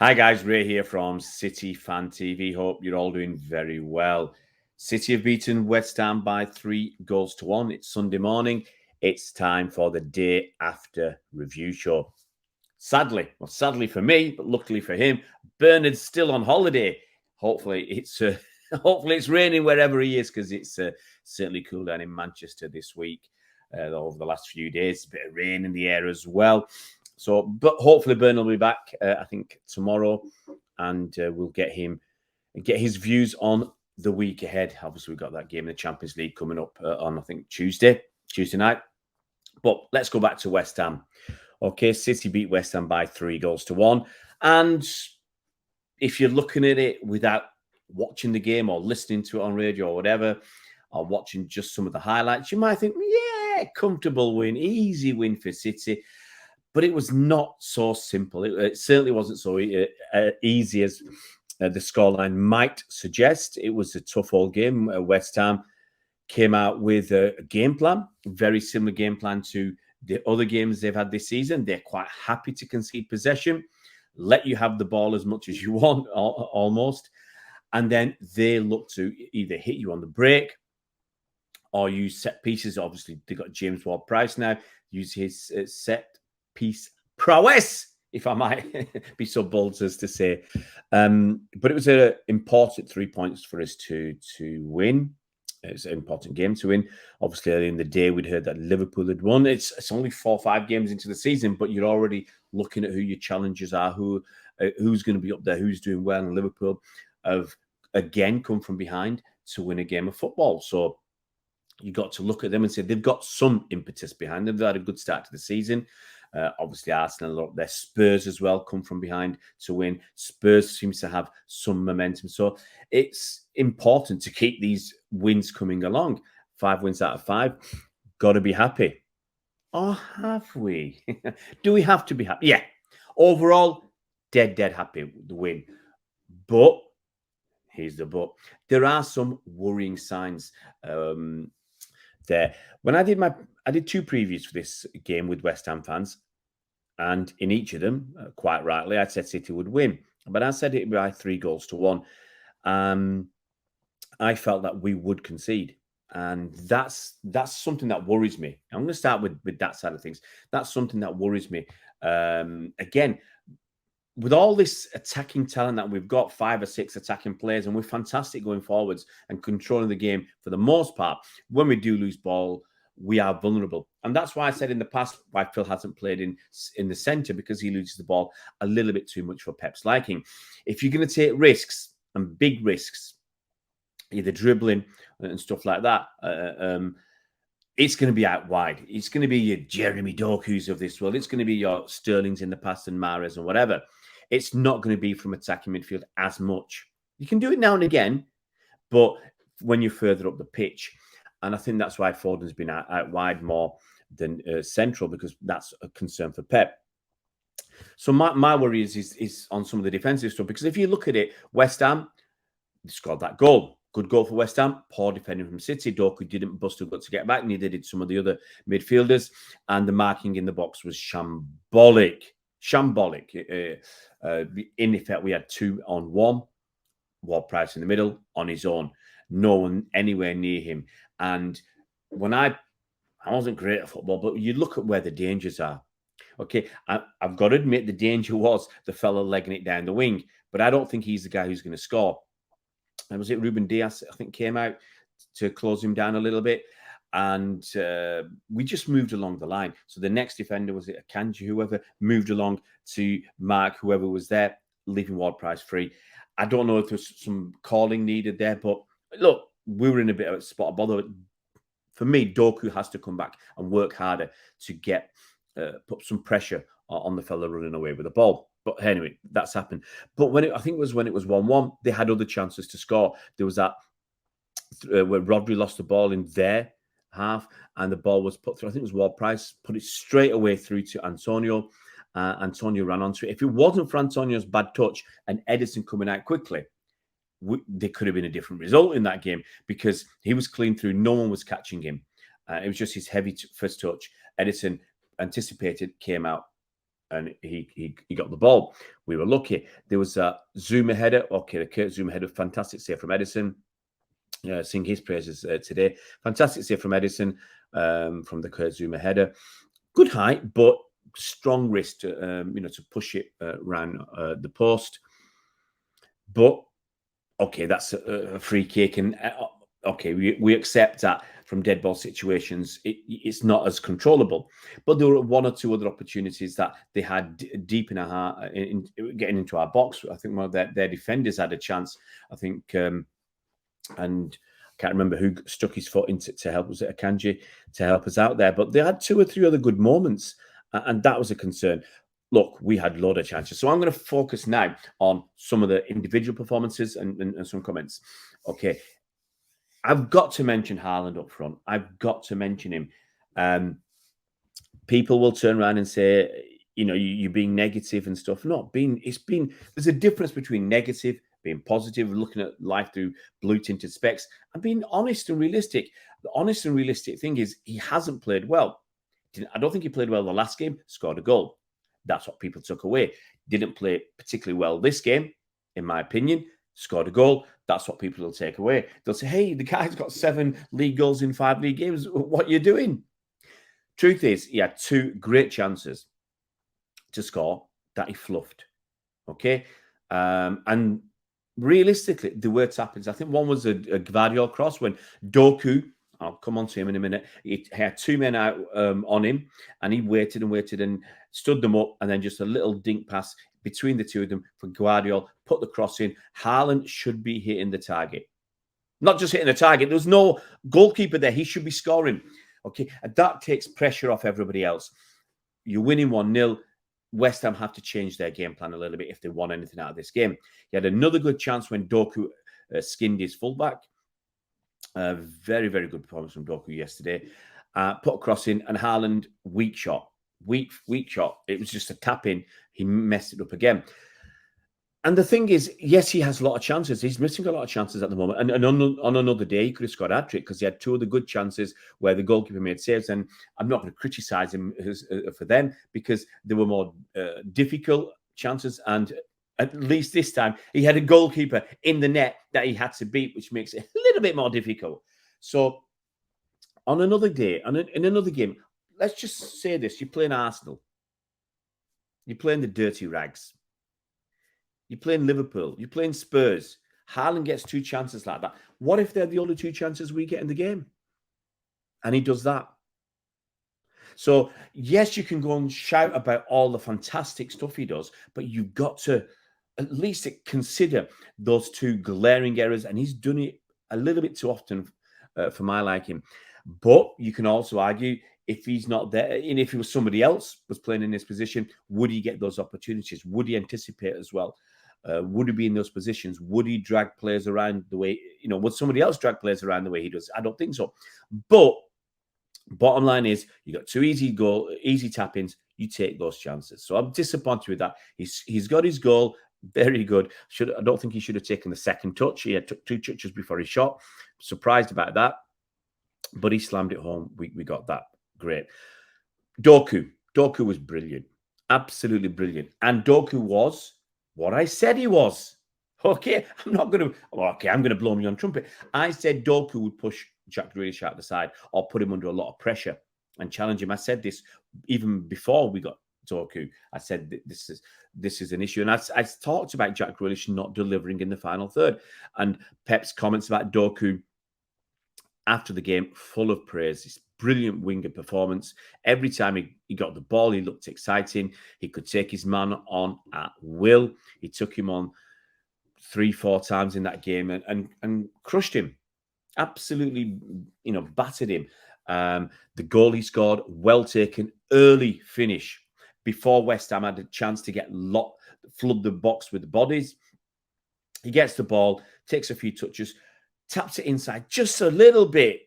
Hi guys, Ray here from City Fan TV. Hope you're all doing very well. City have beaten West Ham by 3-1. It's Sunday morning. It's time for the day after review show. Sadly for me, but luckily for him, Bernard's still on holiday. Hopefully it's raining wherever he is, because it's certainly cooled down in Manchester this week. Over the last few days, a bit of rain in the air as well. So, but hopefully Bernard will be back, I think, tomorrow, and we'll get his views on the week ahead. Obviously, we've got that game in the Champions League coming up on, I think, Tuesday night. But let's go back to West Ham. Okay, City beat West Ham by 3-1. And if you're looking at it without watching the game or listening to it on radio or whatever, or watching just some of the highlights, you might think, yeah, comfortable win, easy win for City. But it was not so simple. It certainly wasn't so easy as the scoreline might suggest. It was a tough old game. West Ham came out with a game plan, very similar game plan to the other games they've had this season. They're quite happy to concede possession, let you have the ball as much as you want, almost. And then they look to either hit you on the break or use set pieces. Obviously, they've got James Ward-Prowse now, use his set piece prowess, if I might be so bold as to say. But it was an important 3 points for us to win. It's an important game to win. Obviously, early in the day, we'd heard that Liverpool had won. It's only 4 or 5 games into the season, but you're already looking at who your challengers are, who's going to be up there, who's doing well. And Liverpool have again come from behind to win a game of football. So you got to look at them and say they've got some impetus behind them. They've had a good start to the season. Obviously, Arsenal are up there. Spurs as well come from behind to win. Spurs seems to have some momentum. So it's important to keep these wins coming along. 5 wins out of 5. Got to be happy. Or have we? Do we have to be happy? Yeah. Overall, dead happy with the win. But, here's the but. There are some worrying signs there. When I did 2 previews for this game with West Ham fans, and in each of them, quite rightly, I said City would win, but I said it by 3-1. I felt that we would concede, and that's something that worries me. I'm going to start with that side of things. That's something that worries me. Again, with all this attacking talent that we've got, 5 or 6 attacking players, and we're fantastic going forwards and controlling the game for the most part, when we do lose ball, we are vulnerable. And that's why I said in the past why Phil hasn't played in the centre, because he loses the ball a little bit too much for Pep's liking. If you're going to take risks, and big risks, either dribbling and stuff like that, it's going to be out wide. It's going to be your Jeremy Dokus of this world. It's going to be your Sterlings in the past and Mahrez and whatever. It's not going to be from attacking midfield as much. You can do it now and again, but when you're further up the pitch. And I think that's why Foden's been out wide more than central, because that's a concern for Pep. So my worry is on some of the defensive stuff, because if you look at it, West Ham scored that goal. Good goal for West Ham. Poor defending from City. Doku didn't bust a gut to get back. Neither did some of the other midfielders. And the marking in the box was shambolic. In effect, we had 2-on-1. Ward-Prowse in the middle on his own. No one anywhere near him. And when I wasn't great at football, but you look at where the dangers are. Okay, I've got to admit the danger was the fella legging it down the wing, but I don't think he's the guy who's going to score. And was it Ruben Dias, I think, came out to close him down a little bit, and we just moved along the line. So the next defender, was it Akanji, whoever, moved along to mark whoever was there, leaving Ward-Prowse free. I don't know if there's some calling needed there, but look, we were in a bit of a spot of bother. For me, Doku has to come back and work harder to get put some pressure on the fella running away with the ball. But anyway, that's happened. But when it was 1-1, they had other chances to score. There was that where Rodri lost the ball in their half, and the ball was put through. I think it was Ward-Prowse, put it straight away through to Antonio. Antonio ran onto it. If it wasn't for Antonio's bad touch and Ederson coming out quickly, there could have been a different result in that game, because he was clean through. No one was catching him. It was just his heavy first touch. Ederson anticipated, came out, and he got the ball. We were lucky. There was a Zuma header. Okay, the Kurt Zuma header, fantastic save from Ederson. Sing his praises today. Fantastic save from Ederson from the Kurt Zuma header. Good height, but strong wrist to to push it around the post. But okay, that's a free kick, and okay, we accept that from dead ball situations, it's not as controllable. But there were one or two other opportunities that they had deep in getting into our box. I think one of their defenders had a chance. I think, and I can't remember who stuck his foot into to help. Was it Akanji to help us out there? But they had two or three other good moments, and that was a concern. Look, we had a load of chances. So I'm going to focus now on some of the individual performances and some comments. Okay. I've got to mention Haaland up front. I've got to mention him. People will turn around and say, you're being negative and stuff. There's a difference between negative, being positive, looking at life through blue tinted specs, and being honest and realistic. The honest and realistic thing is he hasn't played well. I don't think he played well the last game, scored a goal. That's what people took away. Didn't play particularly well this game, in my opinion. Scored a goal. That's what people will take away. They'll say, hey, the guy's got 7 league goals in 5 league games. What are you doing? Truth is, he had 2 great chances to score that he fluffed. Okay? And realistically, there were tap-ins. I think one was a Gvardiol cross when Doku, I'll come on to him in a minute, he had 2 men out on him, and he waited and stood them up, and then just a little dink pass between the two of them for Gvardiol, put the cross in. Haaland should be hitting the target. Not just hitting the target. There was no goalkeeper there. He should be scoring. Okay, and that takes pressure off everybody else. You're winning 1-0. West Ham have to change their game plan a little bit if they want anything out of this game. He had another good chance when Doku skinned his fullback. Very, very good performance from Doku yesterday. Put a cross in, and Haaland, weak shot. Weak shot. It was just a tap in. He messed it up again. And the thing is, yes, he has a lot of chances. He's missing a lot of chances at the moment. And on another day, he could have scored a hat-trick because he had 2 of the good chances where the goalkeeper made saves. And I'm not going to criticise him for them because they were more difficult chances. And at least this time, he had a goalkeeper in the net that he had to beat, which makes it a little bit more difficult. So on another day, in another game, let's just say this. You're playing Arsenal. You're playing the dirty rags. You're playing Liverpool. You're playing Spurs. Haaland gets 2 chances like that. What if they're the only 2 chances we get in the game? And he does that. So, yes, you can go and shout about all the fantastic stuff he does, but you've got to at least consider those 2 glaring errors. And he's done it a little bit too often for my liking. But you can also argue if he's not there, and if it was somebody else was playing in this position, would he get those opportunities? Would he anticipate as well? Would he be in those positions? Would he drag players around the way, would somebody else drag players around the way he does? I don't think so. But bottom line is, you got 2 easy tap-ins. You take those chances. So I'm disappointed with that. He's got his goal. Very good. I don't think he should have taken the second touch. He had took 2 touches before he shot. Surprised about that. But he slammed it home. We got that. Great. Doku was brilliant. Absolutely brilliant. And Doku was what I said he was. Okay, I'm going to blow me on trumpet. I said Doku would push Jack Grealish out the side or put him under a lot of pressure and challenge him. I said this even before we got Doku. I said this is an issue. And I talked about Jack Grealish not delivering in the final third. And Pep's comments about Doku after the game, full of praise. His brilliant winger performance. Every time he got the ball, he looked exciting. He could take his man on at will. He took him on 3-4 times in that game and crushed him. Absolutely, battered him. The goal he scored, well taken, early finish before West Ham had a chance to flood the box with the bodies. He gets the ball, takes a few touches, taps it inside just a little bit.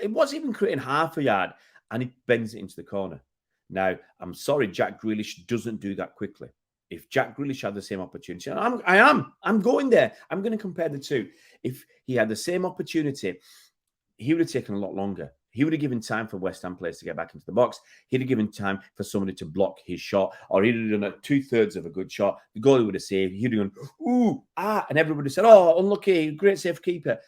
It wasn't even creating half a yard, and he bends it into the corner. Now, I'm sorry, Jack Grealish doesn't do that quickly. If Jack Grealish had the same opportunity, and I'm going there. I'm going to compare the two. If he had the same opportunity, he would have taken a lot longer. he would have given time for West Ham players to get back into the box. He'd have given time for somebody to block his shot, or he'd have done 2/3 of a good shot. The goalie would have saved. He'd have gone, ooh, and everybody said, oh, unlucky, great safe keeper.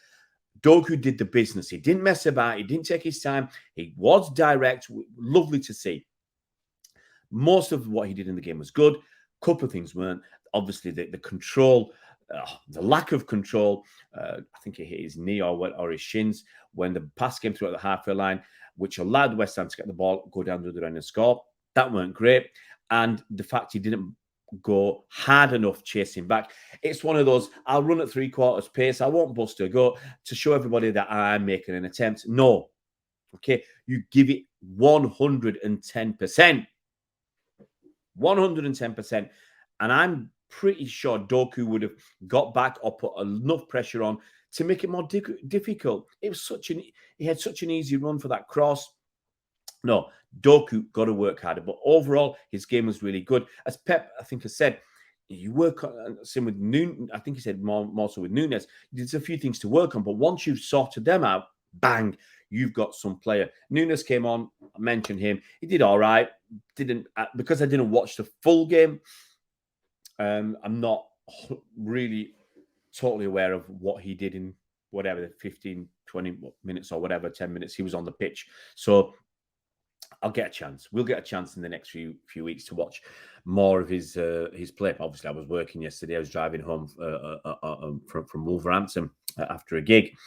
Doku did the business. He didn't mess about. He didn't take his time. He was direct. Lovely to see. Most of what he did in the game was good. A couple of things weren't. Obviously, the control, the lack of control. I think he hit his knee or his shins when the pass came through at the halfway line, which allowed West Ham to get the ball, go down the other end and score. That weren't great. And the fact he didn't go hard enough chasing back. It's one of those, I'll run at 3/4 pace. I won't bust a gut to show everybody that I'm making an attempt. No. Okay. You give it 110%. 110%. And I'm pretty sure Doku would have got back or put enough pressure on to make it more difficult. It was he had such an easy run for that cross. No, Doku got to work harder. But overall, his game was really good. As Pep, I think, has said, you work on, same with Nunes. I think he said more so with Nunes. There's a few things to work on, but once you've sorted them out, bang, you've got some player. Nunes came on, I mentioned him. He did all right. Because I didn't watch the full game, I'm not really totally aware of what he did in whatever, 15, 20 minutes or whatever, 10 minutes he was on the pitch. So I'll get a chance. We'll get a chance in the next few weeks to watch more of his play. Obviously, I was working yesterday. I was driving home from Wolverhampton after a gig.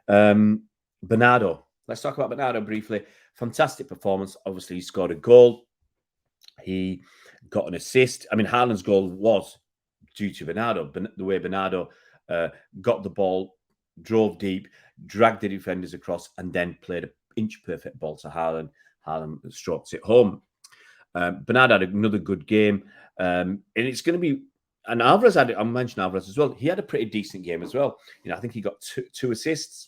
Bernardo. Let's talk about Bernardo briefly. Fantastic performance. Obviously, he scored a goal. He got an assist. I mean, Haaland's goal was due to Bernardo. The way Bernardo got the ball, drove deep, dragged the defenders across, and then played an inch-perfect ball to Haaland. Haaland strokes it home. Bernardo had another good game. And it's going to be... And Alvarez I mentioned Alvarez as well. He had a pretty decent game as well. You know, I think he got two assists.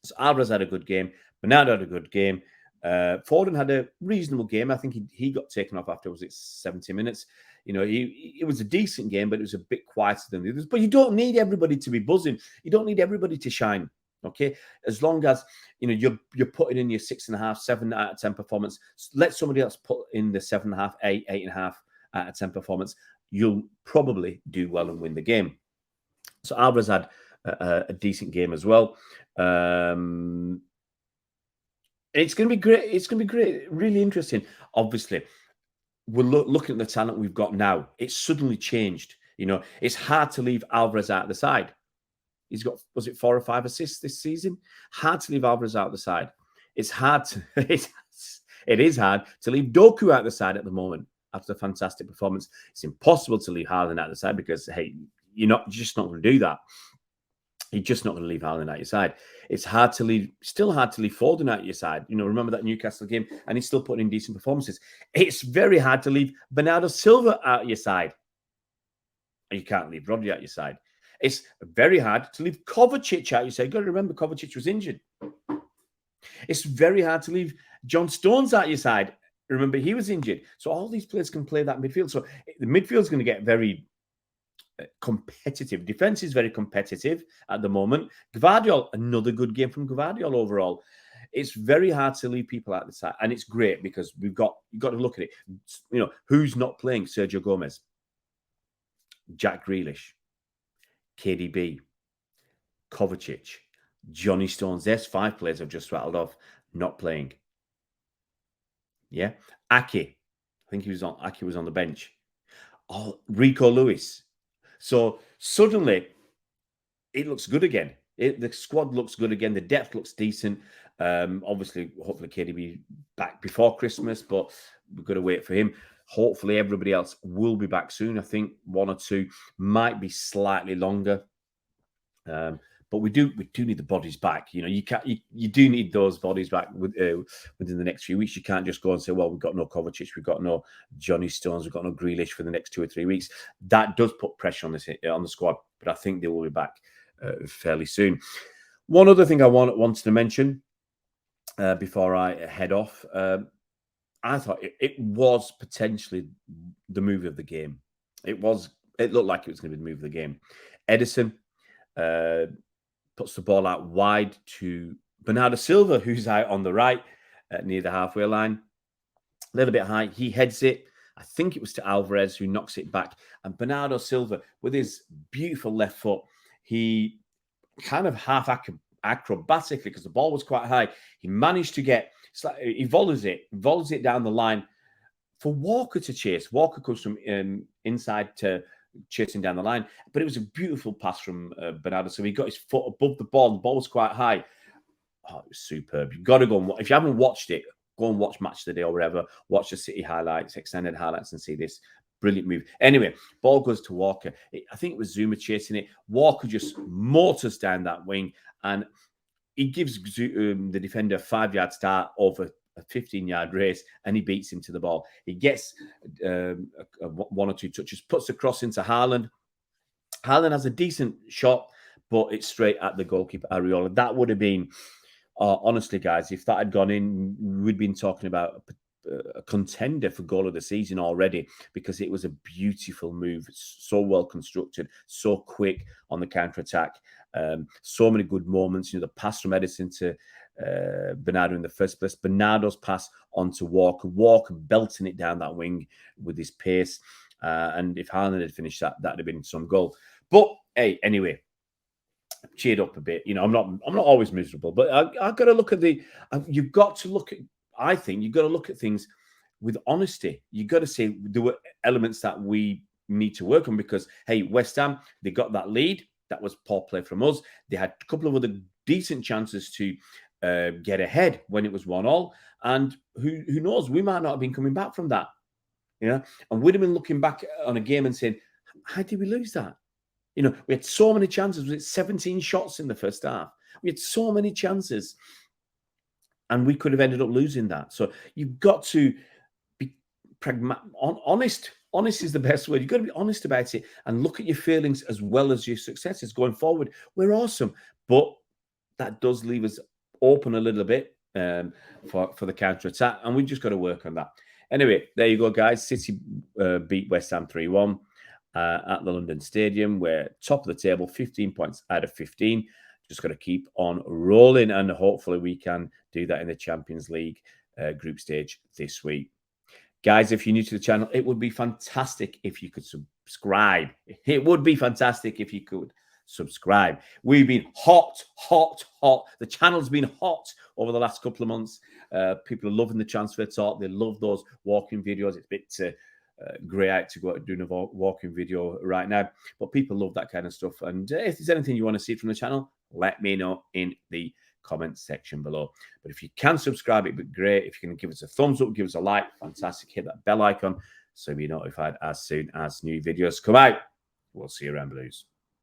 So Alvarez had a good game. Bernardo had a good game. Foden had a reasonable game. I think he got taken off after, was it 70 minutes? You know, it was a decent game, but it was a bit quieter than the others. But you don't need everybody to be buzzing. You don't need everybody to shine. Okay, as long as you know you're putting in your 6.5, 7 out of 10 performance. Let somebody else put in the 7.5, 8, 8.5 out of 10 performance. You'll probably do well and win the game. So Alvarez had a decent game as well. It's going to be great. It's going to be great. Really interesting. Obviously, we're looking at the talent we've got now. It's suddenly changed. You know, it's hard to leave Alvarez out of the side. He's got, was it 4 or 5 assists this season? Hard to leave Alvarez out of the side. It's hard to, it is hard to leave Doku out the side at the moment after a fantastic performance. It's impossible to leave Haaland out the side because, hey, you're just not going to do that. You're just not going to leave Haaland out your side. It's hard to leave, still hard to leave Foden out your side. You know, remember that Newcastle game, and he's still putting in decent performances. It's very hard to leave Bernardo Silva out your side. And you can't leave Rodri out your side. It's very hard to leave Kovacic out your side. You've got to remember Kovacic was injured. It's very hard to leave John Stones out your side. Remember, he was injured. So all these players can play that midfield. So the midfield is going to get very competitive. Defense is very competitive at the moment. Gvardiol, another good game from Gvardiol overall. It's very hard to leave people out the side, and it's great because you've got to look at it. You know, who's not playing? Sergio Gomez, Jack Grealish, KDB, Kovacic, Johnny Stones. There's 5 players I've just rattled off not playing. Yeah, Aki. I think Aki was on the bench. Oh, Rico Lewis. So suddenly, it looks good again. The squad looks good again. The depth looks decent. Obviously, hopefully KDB back before Christmas, but we've got to wait for him. Hopefully, everybody else will be back soon. I think 1 or 2 might be slightly longer. But we do need the bodies back. You know, you do need those bodies back within the next few weeks. You can't just go and say, well, we've got no Kovacic, we've got no Johnny Stones, we've got no Grealish for the next 2 or 3 weeks. That does put pressure on the squad, but I think they will be back fairly soon. One other thing I wanted to mention before I head off, I thought it was potentially the move of the game. It looked like it was going to be the move of the game. Ederson puts the ball out wide to Bernardo Silva, who's out on the right near the halfway line, a little bit high. He heads it. I think it was to Alvarez, who knocks it back. And Bernardo Silva, with his beautiful left foot, he kind of half acrobatically, because the ball was quite high, he managed to get, it's like he volleys it down the line for Walker to chase. Walker comes from inside to chasing down the line, but it was a beautiful pass from Bernardo. So he got his foot above the ball. The ball was quite high. Oh, it was superb. You've got to go and watch. If you haven't watched it, go and watch Match of the Day or whatever. Watch the City highlights, extended highlights, and see this brilliant move. Anyway, ball goes to Walker. I think it was Zuma chasing it. Walker just motors down that wing, and he gives the defender a 5-yard start over a 15-yard race, and he beats him to the ball. He gets one or two touches, puts the cross into Haaland. Haaland has a decent shot, but it's straight at the goalkeeper, Areola. That would have been, honestly, guys, if that had gone in, we'd been talking about a contender for goal of the season already, because it was a beautiful move, so well constructed, so quick on the counter-attack. So many good moments. The pass from Ederson to Bernardo in the first place. Bernardo's pass onto Walker. Walker belting it down that wing with his pace. And if Haaland had finished that, that'd have been some goal. But hey, anyway, cheered up a bit. I'm not always miserable, but I've got to look at you've got to look at. I think you've got to look at things with honesty. You've got to say there were elements that we need to work on, because hey, West Ham, they got that lead. That was poor play from us. They had a couple of other decent chances to get ahead when it was 1-1. And who knows, we might not have been coming back from that. And we'd have been looking back on a game and saying, how did we lose that? We had so many chances. We had 17 shots in the first half. We had so many chances, and we could have ended up losing that. So you've got to be honest. Honest is the best word. You've got to be honest about it and look at your feelings as well as your successes going forward. We're awesome, but that does leave us open a little bit for the counter-attack, and we've just got to work on that. Anyway, there you go, guys. City beat West Ham 3-1 at the London Stadium. We're top of the table, 15 points out of 15. Just got to keep on rolling, and hopefully we can do that in the Champions League group stage this week. Guys, if you're new to the channel, it would be fantastic if you could subscribe. It would be fantastic if you could subscribe. We've been hot. The channel's been hot over the last couple of months. People are loving the transfer talk. They love those walking videos. It's a bit grey out to go out and do a walking video right now, but people love that kind of stuff. And if there's anything you want to see from the channel, let me know in the comment section below. But if you can subscribe, it'd be great. If you can give us a thumbs up, give us a like, fantastic. Hit that bell icon so you'll be notified as soon as new videos come out. We'll see you around, Blues.